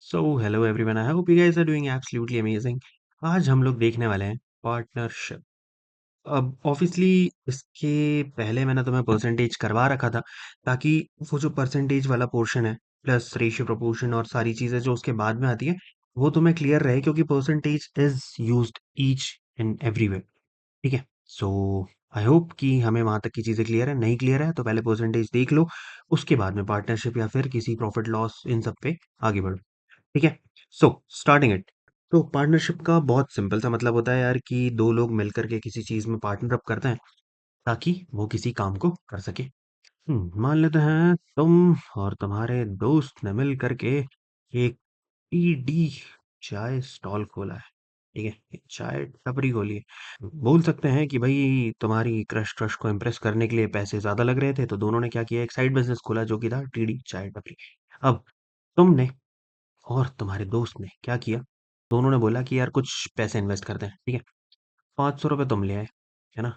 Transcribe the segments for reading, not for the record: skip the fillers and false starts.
So hello everyone, I hope you guys are doing absolutely amazing. आज हम लोग देखने वाले हैं पार्टनरशिप। अब ऑब्वियसली इसके पहले मैंने तुम्हें परसेंटेज करवा रखा था, ताकि वो जो परसेंटेज वाला पोर्शन है प्लस रेशियो प्रोपोर्शन और सारी चीजें जो उसके बाद में आती है वो तुम्हें क्लियर रहे, क्योंकि percentage is used each and everywhere. ठीक है। सो आई होप कि हमें वहां तक की चीजें क्लियर है। नहीं क्लियर है तो पहले परसेंटेज देख लो, उसके बाद में पार्टनरशिप या फिर किसी प्रॉफिट लॉस इन सब पे आगे बढ़ो। ठीक है। So starting it. तो पार्टनरशिप का बहुत सिंपल सा मतलब होता है यार, कि दो लोग मिलकर के किसी चीज में पार्टनर अप करते हैं ताकि वो किसी काम को कर सके। मान लेते हैं तुम और तुम्हारे दोस्त ने मिल करके एक ईडी चाय स्टॉल खोला है। ठीक है, एक चाय टपरी खोली है। बोल सकते हैं कि भाई तुम्हारी क्रश क्रश को इम्प्रेस करने के लिए पैसे ज्यादा लग रहे थे, तो दोनों ने क्या किया, एक साइड बिजनेस खोला जो कि था टीडी चाय टपरी। अब तुमने और तुम्हारे दोस्त ने क्या किया, दोनों ने बोला कि यार कुछ पैसे इन्वेस्ट करते हैं। ठीक है, 500 रुपये तुम ले आए, है ना।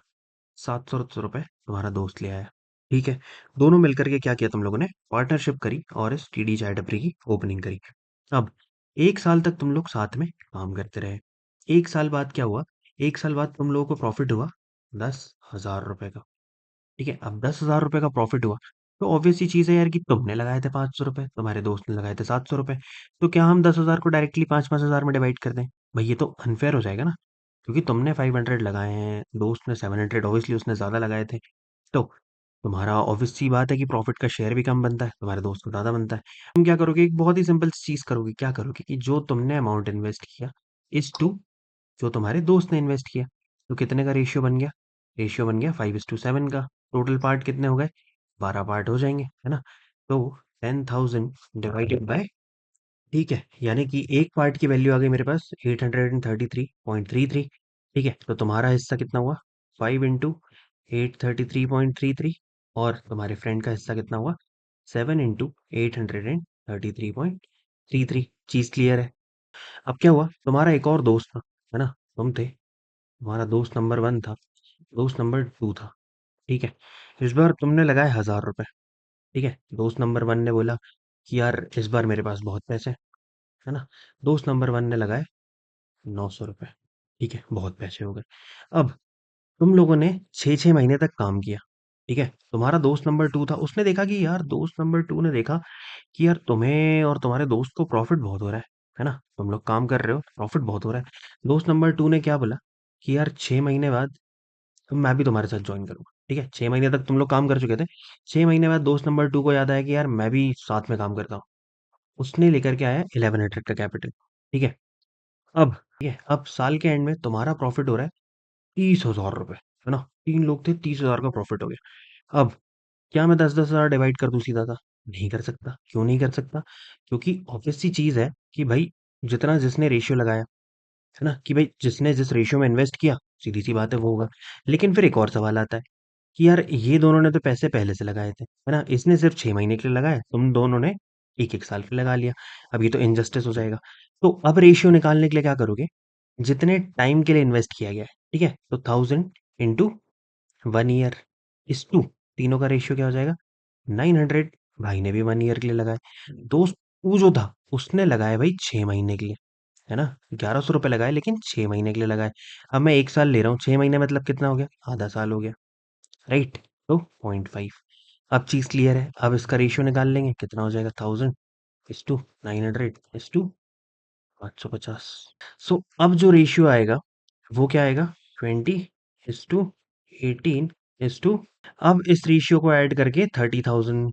700 रुपये तुम्हारा दोस्त ले आया। ठीक है। दोनों मिलकर के क्या किया, तुम लोगों ने पार्टनरशिप करी और इस टीडी चाय टपरी की ओपनिंग करी। अब 1 साल तक तुम लोग साथ में काम करते रहे। 1 साल बाद क्या हुआ, 1 साल बाद तुम लोगों को प्रॉफिट हुआ 10,000 रुपए का। ठीक है, अब 10,000 रुपए का प्रॉफिट हुआ, तो ऑब्वियस सी चीज है यार कि तुमने लगाए थे 500 रुपए, तुम्हारे दोस्त ने लगाए थे 700 रुपए। तो क्या हम 10,000 को डायरेक्टली 5-5 हजार में डिवाइड कर दें? भाई ये तो अनफेयर हो जाएगा ना, क्योंकि तुमने 500 लगाए हैं, दोस्त ने 700, ऑब्वियसली उसने ज्यादा लगाए थे। तो तुम्हारा ऑब्वियस सी बात है कि प्रॉफिट का शेयर भी कम बनता है, तुम्हारे दोस्त को ज्यादा बनता है। तुम क्या करोगे, एक बहुत ही सिंपल चीज करोगे, क्या करोगे कि जो तुमने अमाउंट इन्वेस्ट किया इस टू जो तुम्हारे दोस्त ने इन्वेस्ट किया, तो कितने का रेशियो बन गया, रेशियो बन गया 5:7 का। टोटल पार्ट कितने हो गए, 12 पार्ट हो जाएंगे, है ना। तो 10,000 डिवाइडेड बाय, ठीक है, यानी कि एक पार्ट की वैल्यू आ गई मेरे पास 833.33। ठीक है, तो तुम्हारा हिस्सा कितना हुआ, 5 into 833.33, और तुम्हारे फ्रेंड का हिस्सा कितना हुआ, 7 into 833.33। चीज क्लियर है। अब क्या हुआ, तुम्हारा एक और दोस्त था, है ना, तुम थे, तुम्हारा दोस्त नंबर 1 था, दोस्त नंबर 2 था। ठीक है, इस बार तुमने लगाए 1,000 रुपए। ठीक है, दोस्त नंबर 1 ने बोला कि यार इस बार मेरे पास बहुत पैसे हैं, है ना। दोस्त नंबर 1 ने लगाए 900 रुपए। ठीक है, बहुत पैसे हो गए। अब तुम लोगों ने 6-6 महीने तक काम किया। ठीक है, तुम्हारा दोस्त नंबर 2 था, उसने देखा कि यार, दोस्त नंबर 2 ने देखा कि यार तुम्हें और तुम्हारे दोस्त को प्रॉफिट बहुत हो रहा है ना, तुम लोग काम कर रहे हो, प्रॉफिट बहुत हो रहा है। दोस्त नंबर 2 ने क्या बोला कि यार 6 महीने बाद तो मैं भी तुम्हारे साथ ज्वाइन करूंगा। ठीक है, 6 महीने तक तुम लोग काम कर चुके थे, 6 महीने बाद दोस्त नंबर 2 को याद आया कि यार मैं भी साथ में काम करता हूँ। उसने लेकर के आया 1100 का कैपिटल। ठीक है। अब ठीक है, अब साल के एंड में तुम्हारा प्रॉफिट हो रहा है 30,000 रुपए, है ना, 3 लोग थे, 30,000 का प्रॉफिट हो गया। अब क्या मैं 10-10 हजार डिवाइड कर दूं सीधा सा? नहीं कर सकता। क्यों नहीं कर सकता? क्योंकि ऑब्वियस सी चीज है कि भाई जितना जिसने रेशियो लगाया, है ना, कि भाई जिसने जिस रेशियो में इन्वेस्ट किया, सीधी सी बात है वो होगा। लेकिन फिर एक और सवाल आता है कि यार ये दोनों ने तो पैसे पहले से लगाए थे, है ना, इसने सिर्फ 6 महीने के लिए लगाए, तुम दोनों ने एक एक साल के लिए लगा लिया। अब ये तो इनजस्टिस हो जाएगा। तो अब रेशियो निकालने के लिए क्या करोगे, जितने टाइम के लिए इन्वेस्ट किया गया है, ठीक है, तो 1,000 into 1 ईयर इस टू, तीनों का रेशियो क्या हो जाएगा, 900। भाई ने भी 1 ईयर के लिए लगाए, दोस्त तू जो था उसने लगाए भाई 6 महीने के लिए, है ना, 1,100 रुपए लगाए, लेकिन 6 महीने के लिए लगाए। अब मैं 1 साल ले रहा हूँ, 6 महीने मतलब कितना हो गया, आधा साल हो गया, राइट। तो 0.5। अब चीज क्लियर है, अब इसका रेशियो निकाल लेंगे, कितना हो जाएगा, 1,000 इस टू 900 इस टू 550। सो अब जो रेशियो आएगा वो क्या आएगा, 20:18। अब इस रेशियो को ऐड करके 30,000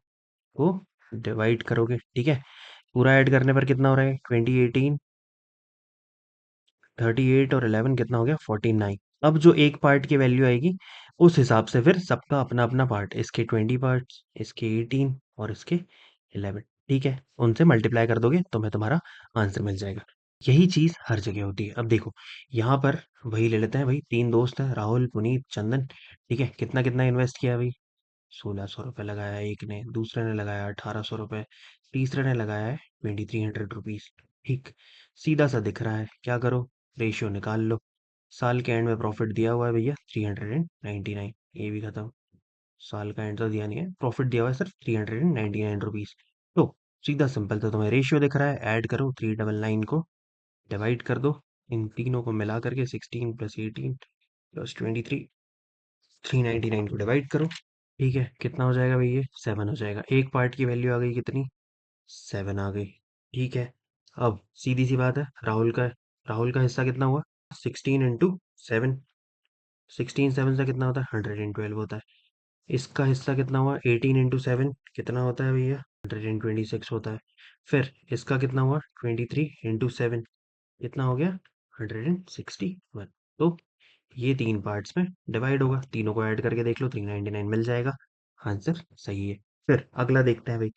को डिवाइड करोगे। ठीक है, पूरा ऐड करने पर कितना हो रहा है, 20, 18, 38 और 11 कितना हो गया, 49। अब जो एक पार्ट की वैल्यू आएगी उस हिसाब से फिर सबका अपना अपना पार्ट, इसके 20 पार्ट्स, इसके 18 और इसके 11। ठीक है, उनसे मल्टीप्लाई कर दोगे तुम्हें तुम्हारा आंसर मिल जाएगा। यही चीज हर जगह होती है। अब देखो, यहाँ पर वही ले लेते हैं भाई, 3 दोस्त हैं, राहुल, पुनीत, चंदन। ठीक है, कितना कितना इन्वेस्ट किया भाई, 1,600 रुपये लगाया है एक ने, दूसरे ने लगाया 1,800 रुपये, तीसरे ने लगाया है 2,300 रुपीज। ठीक, सीधा सा दिख रहा है, क्या करो, रेशियो निकाल लो। साल के एंड में प्रॉफिट दिया हुआ है भैया 399, ये भी खत्म। साल का एंड तो दिया नहीं है, प्रॉफिट दिया हुआ है सिर्फ 399 रुपीज। तो सीधा सिंपल तो तुम्हें रेशियो दिख रहा है, ऐड करो 399 को, डिवाइड कर दो इन तीनों को मिला करके, 16 प्लस 18 प्लस 23, 399 को डिवाइड करो। ठीक है, कितना हो जाएगा भाई, ये 7 हो जाएगा। एक पार्ट की वैल्यू आ गई कितनी, 7 आ गई। ठीक है, अब सीधी सी बात है, राहुल का हिस्सा कितना हुआ, 16 इंटू 7, 16 7 से कितना होता है, 112 होता है। इसका हिस्सा कितना हुआ, 18 इंटू 7 कितना होता है भैया, 126 होता है। फिर इसका कितना हुआ, 23 इंटू 7 कितना हो गया, 161। तो ये तीन पार्ट्स में डिवाइड होगा, तीनों को ऐड करके देख लो, 399 मिल जाएगा। आंसर सही है। फिर अगला देखते हैं भाई।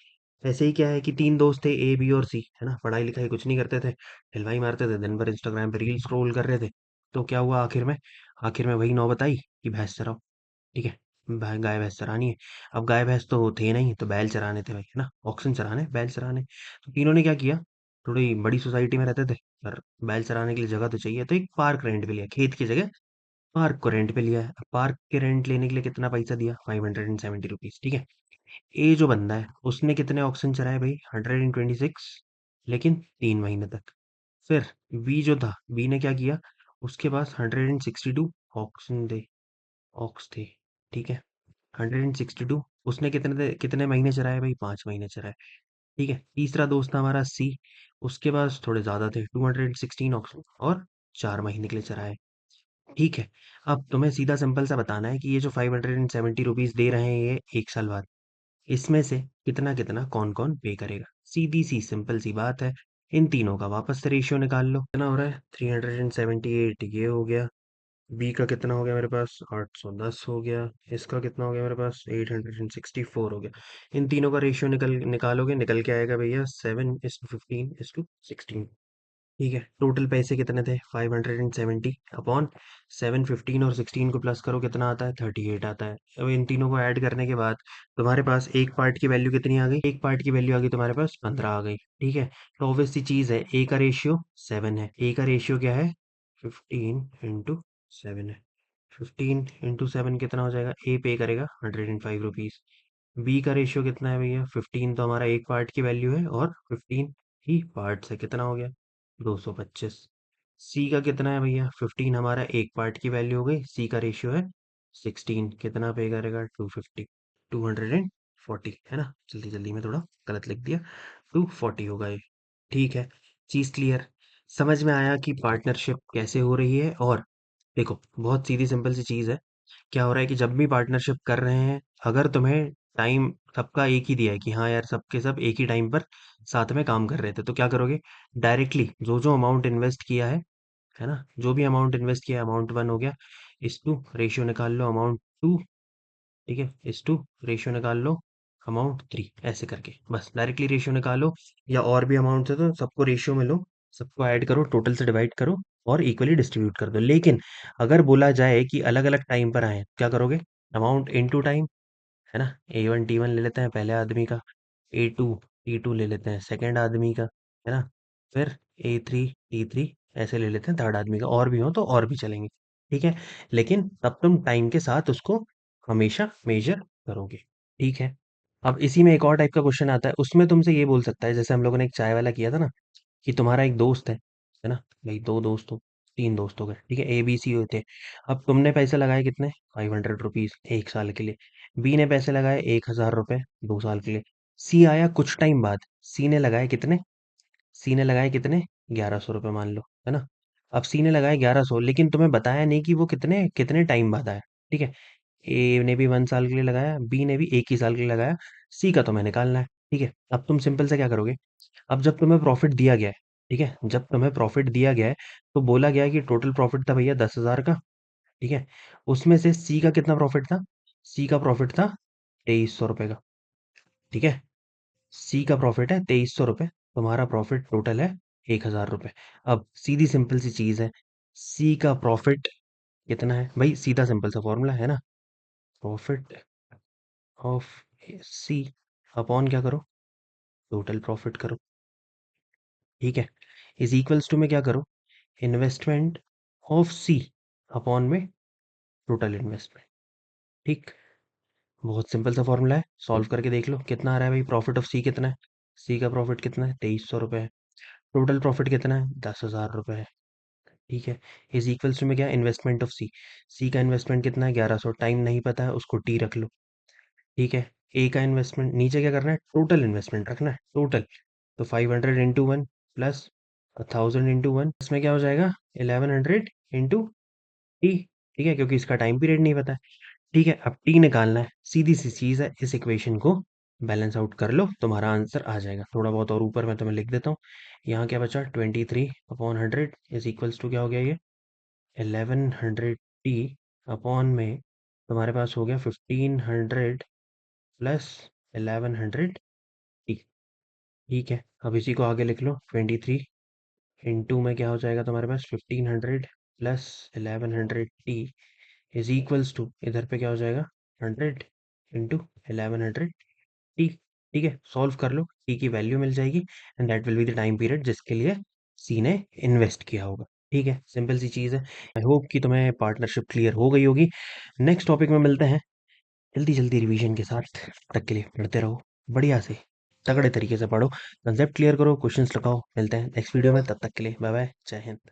ऐसे ही क्या है कि तीन दोस्त थे, ए बी और सी, है ना, पढ़ाई लिखाई कुछ नहीं करते थे, ढिलवाई मारते थे, दिन भर इंस्टाग्राम पे रील स्क्रॉल कर रहे थे। तो क्या हुआ आखिर में वही नौबत आई कि भैंस चराओ। ठीक है, गाय भैंस चरानी है। अब गाय भैंस तो थे नहीं, तो बैल चराने थे भाई, है ना, ऑक्शन चराने, बैल चराने। तो तीनों ने क्या किया, थोड़ी बड़ी सोसाइटी में रहते थे, पर बैल चराने के लिए जगह तो चाहिए, तो एक पार्क रेंट पे लिया, खेत की जगह पार्क को रेंट पे लिया है। अब पार्क के रेंट लेने के लिए कितना पैसा दिया, 570 रुपीज। ठीक है, ए जो बंदा है उसने कितने ऑक्शन चलाए भाई, 126, लेकिन 3 महीने तक। फिर बी जो था, बी ने क्या किया, उसके पास 162 ऑक्शन दे ऑक्स थे। ठीक है, 162, उसने कितने महीने चलाए भाई, 5 महीने चलाए। ठीक है, तीसरा दोस्त था हमारा सी, उसके पास थोड़े ज्यादा थे, 216 ऑक्शन, और 4 महीने के लिए चलाए। ठीक है, अब तुम्हें सीधा सिंपल सा बताना है कि ये जो 570 रुपीज दे रहे हैं ये 1 साल बाद, इसमें से कितना कितना कौन कौन पे करेगा। सीधी सी सिंपल सी बात है, इन तीनों का वापस से रेशियो निकाल लो। कितना हो रहा है, 378 ये हो गया। बी का कितना हो गया मेरे पास, 810 हो गया। इसका कितना हो गया मेरे पास, 864 हो गया। इन तीनों का रेशियो निकालोगे, निकल के आएगा भैया 7:15:16। ठीक है, टोटल पैसे कितने थे, 570 अपॉन 7, 15 और 16 को प्लस करो, कितना आता है, 38 आता है। अब इन तीनों को ऐड करने के बाद तुम्हारे पास एक पार्ट की वैल्यू कितनी आ गई, एक पार्ट की वैल्यू आ गई तुम्हारे पास 15 आ गई। ठीक है, तो ऑब्वियस सी चीज है, ए का रेशियो 7 है, ए का रेशियो क्या है, 15 इंटू 7 है। 15 इंटू 7 कितना हो जाएगा, ए पे करेगा 105 रुपीज। बी का रेशियो कितना है भैया, 15 तो हमारा एक पार्ट की वैल्यू है, और 15 ही पार्ट है, कितना हो गया, 225। सी का कितना है भैया, 15 हमारा एक पार्ट की वैल्यू हो गई, सी का रेशियो है 16, कितना पे करेगा, 250, 240, है ना, जल्दी जल्दी में थोड़ा गलत लिख दिया, 240 होगा ये। ठीक है, चीज क्लियर, समझ में आया कि पार्टनरशिप कैसे हो रही है। और देखो, बहुत सीधी सिंपल सी चीज है, क्या हो रहा है कि जब भी पार्टनरशिप कर रहे हैं, अगर तुम्हें टाइम सबका एक ही दिया है कि हाँ यार सबके सब एक ही टाइम पर साथ में काम कर रहे थे, तो क्या करोगे, डायरेक्टली जो जो अमाउंट इन्वेस्ट किया है ना, जो भी अमाउंट इन्वेस्ट किया, अमाउंट 1 हो गया, इस टू रेशियो निकाल लो अमाउंट 2। ठीक है, इस टू रेशियो निकाल लो अमाउंट 3, ऐसे करके बस डायरेक्टली रेशियो निकालो, या और भी अमाउंट है तो सबको रेशियो में लो, सबको ऐड करो, टोटल से डिवाइड करो, और इक्वली डिस्ट्रीब्यूट कर दो। लेकिन अगर बोला जाए कि अलग अलग टाइम पर आए, क्या करोगे, अमाउंट इनटू टाइम, है ना, A1 T1 ले लेते हैं पहले आदमी का, A2 T2 ले लेते हैं सेकंड आदमी का, है ना, फिर A3 T3 ऐसे ले लेते हैं थर्ड आदमी का, और भी हो तो और भी चलेंगे। ठीक है, लेकिन तब तुम टाइम के साथ उसको हमेशा मेजर करोगे। ठीक है, अब इसी में एक और टाइप का क्वेश्चन आता है, उसमें तुमसे ये बोल सकता है, जैसे हम लोगों ने एक चाय वाला किया था ना, कि तुम्हारा एक दोस्त है ना, भाई दो दोस्त हो, तीन दोस्त हो गए, ठीक है, ABC होते हैं। अब तुमने पैसे लगाए कितने, 500 रुपीज 1 साल के लिए, बी ने पैसे लगाए 1,000 रुपए 2 साल के लिए, सी आया कुछ टाइम बाद, सी ने लगाए कितने 1100 रुपए मान लो, है ना। अब सी ने लगाए 1100, लेकिन तुम्हें बताया नहीं कि वो कितने कितने टाइम बाद आया। ठीक है, ए ने भी 1 साल के लिए लगाया, बी ने भी एक ही साल के लिए लगाया, सी का तुम्हें निकालना है। ठीक है, अब तुम सिंपल से क्या करोगे, अब जब तुम्हें प्रॉफिट दिया गया है, ठीक है, जब तुम्हें प्रॉफिट दिया गया है, तो बोला गया है कि टोटल प्रॉफिट था भैया 10,000 का। ठीक है, उसमें से सी का कितना प्रॉफिट था, सी का प्रॉफिट था 2300 रुपए का। ठीक है, सी का प्रॉफिट है 2300 रुपए, तुम्हारा प्रॉफिट टोटल है 1,000 रुपए। अब सीधी सिंपल सी चीज है, सी का प्रॉफिट कितना है भाई, सीधा सिंपल सा फॉर्मूला है ना, प्रॉफिट ऑफ सी अपॉन क्या करो, टोटल प्रॉफिट करो। ठीक है, इज इक्वल्स टू में क्या करो, इन्वेस्टमेंट ऑफ सी अपॉन में टोटल इन्वेस्टमेंट। ठीक, बहुत सिंपल सा फॉर्मूला है, सॉल्व करके देख लो कितना आ रहा है भाई, प्रॉफिट ऑफ सी कितना है, सी का प्रॉफिट कितना है? 2300 रुपये है। टोटल प्रॉफिट कितना है? 10,000 रुपये है। ठीक है। इज इक्वल्स टू में क्या? इन्वेस्टमेंट ऑफ सी। सी का इन्वेस्टमेंट कितना है? 1100। टाइम नहीं पता है, उसको टी रख लो। ठीक है। ए का इन्वेस्टमेंट नीचे क्या करना है? टोटल इन्वेस्टमेंट रखना है, टोटल। तो 500 इंटू 1 प्लस 1000 इंटू 1, इसमें क्या हो जाएगा? 1100 इंटू टी। ठीक है, क्योंकि इसका टाइम पीरियड नहीं पता है। ठीक है, अब टी निकालना है, सीधी सी चीज़ है। इस इक्वेशन को बैलेंस आउट कर लो, तुम्हारा आंसर आ जाएगा। थोड़ा बहुत और ऊपर मैं तुम्हें लिख देता हूँ। यहाँ क्या बचा? 23/100 इज इक्वल्स टू क्या हो गया ये? 1100 टी अपॉन में तुम्हारे पास हो गया 1500 प्लस 1100 टी। ठीक है, अब इसी को आगे लिख लो। 23 इंटू में क्या हो जाएगा तुम्हारे पास? 1500 plus 1100 T is equals to, इधर पे क्या हो जाएगा? 100 इंटू 1100 टी। ठीक है, सॉल्व कर लो, टी की वैल्यू मिल जाएगी and that will be the time period जिसके लिए सी ने इन्वेस्ट किया होगा। ठीक है, सिंपल सी चीज़ है। आई होप कि तुम्हें पार्टनरशिप क्लियर हो गई होगी। नेक्स्ट टॉपिक में मिलते हैं जल्दी जल्दी रिवीजन के साथ। तब तक के लिए पढ़ते रहो, बढ़िया से तगड़े तरीके से पढ़ो, कंसेप्ट क्लियर करो, क्वेश्चंस लगाओ। मिलते हैं नेक्स्ट वीडियो में, तब तक के लिए बाय बाय, जय हिंद।